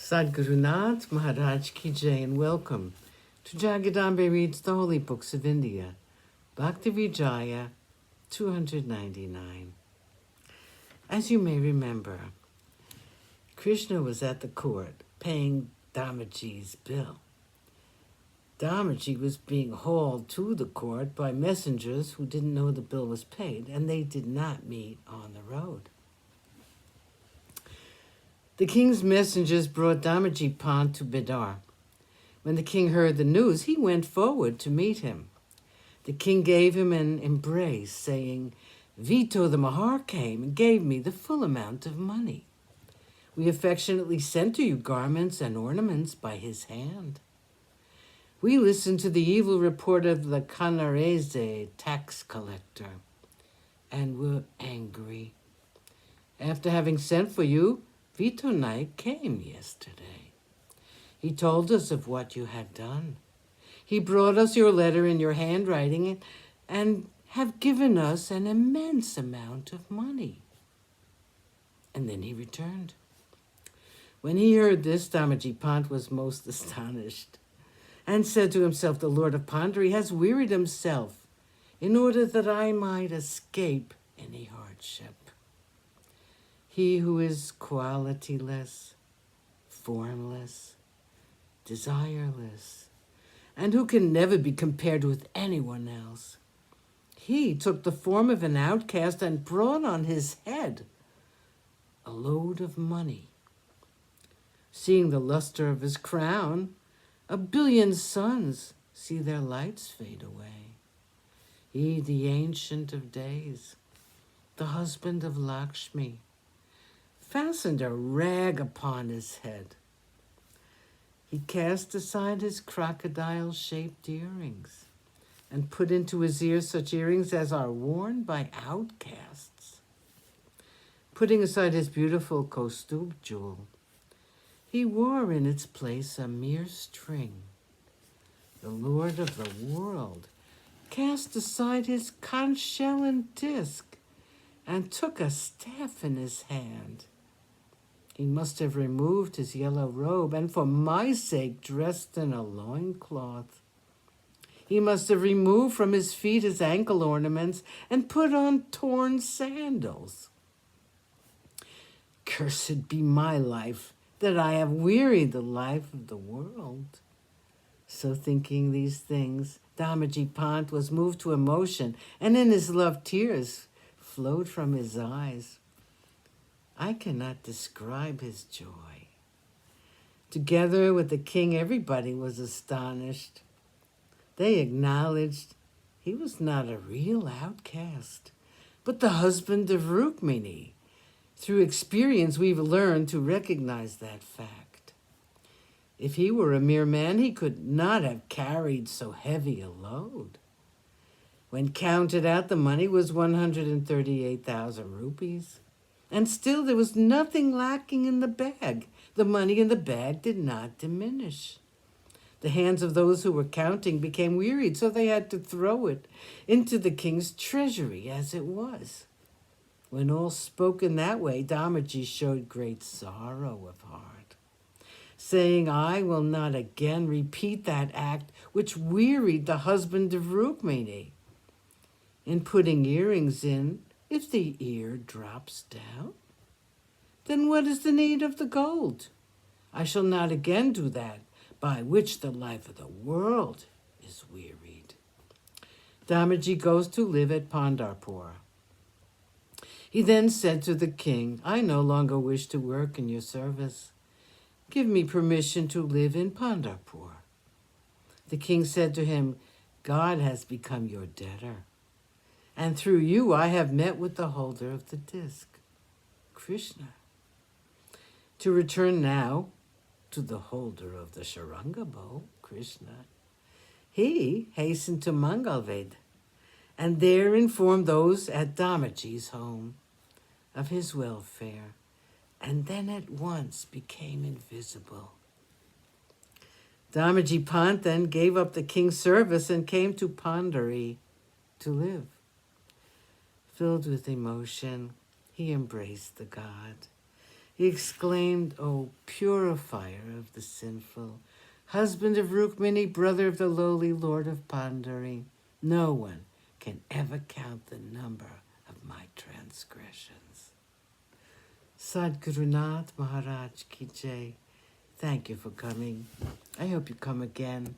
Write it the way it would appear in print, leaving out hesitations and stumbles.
Sadhguru Nath Maharaj Ki Jai, and welcome to Jagadambe Reads the Holy Books of India, Bhaktavijaya299. As you may remember, Krishna was at the court paying Damaji's bill. Damaji was being hauled to the court by messengers who didn't know the bill was paid, and they did not meet on the road. The king's messengers brought Damaji Pant to Bidar. When the king heard the news, he went forward to meet him. The king gave him an embrace, saying, "Vito the Mahar came and gave me the full amount of money. We affectionately sent to you garments and ornaments by his hand. We listened to the evil report of the Canarese tax collector and were angry. After having sent for you, Vito Naik came yesterday. He told us of what you had done. He brought us your letter in your handwriting and have given us an immense amount of money." And then he returned. When he heard this, Damaji Pant was most astonished and said to himself, "The Lord of Pandari has wearied himself in order that I might escape any hardship. He who is qualityless, formless, desireless, and who can never be compared with anyone else. He took the form of an outcast and brought on his head a load of money. Seeing the luster of his crown, 1,000,000,000 suns see their lights fade away. He, the Ancient of Days, the husband of Lakshmi, fastened a rag upon his head. He cast aside his crocodile-shaped earrings and put into his ears such earrings as are worn by outcasts. Putting aside his beautiful Kaustubh jewel, he wore in its place a mere string. The Lord of the world cast aside his conch shell and disc and took a staff in his hand. He must have removed his yellow robe and for my sake dressed in a loincloth. He must have removed from his feet his ankle ornaments and put on torn sandals. Cursed be my life, that I have wearied the life of the world." So thinking these things, Damaji Pant was moved to emotion, and in his love tears flowed from his eyes. I cannot describe his joy. Together with the king, everybody was astonished. They acknowledged he was not a real outcast, but the husband of Rukmini. Through experience, we've learned to recognize that fact. If he were a mere man, he could not have carried so heavy a load. When counted out, the money was 138,000 rupees. And still there was nothing lacking in the bag. The money in the bag did not diminish. The hands of those who were counting became wearied, so they had to throw it into the king's treasury as it was. When all spoke in that way, Damaji showed great sorrow of heart, saying, "I will not again repeat that act which wearied the husband of Rukmini. In putting earrings in, if the ear drops down, then what is the need of the gold? I shall not again do that by which the life of the world is wearied." Damaji goes to live at Pandharpur. He then said to the king, "I no longer wish to work in your service. Give me permission to live in Pandharpur." The king said to him, "God has become your debtor, and through you I have met with the holder of the disc, Krishna. To return now to the holder of the Sharanga bow, Krishna, he hastened to Mangalved, and there informed those at Damaji's home of his welfare, and then at once became invisible. Damaji Pant then gave up the king's service and came to Pandari to live. Filled with emotion, he embraced the god. He exclaimed, O purifier of the sinful, husband of Rukmini, brother of the lowly Lord of Pandari, no one can ever count the number of my transgressions. Sadguru Nath Maharaj Ki Jai. Thank you for coming. I hope you come again.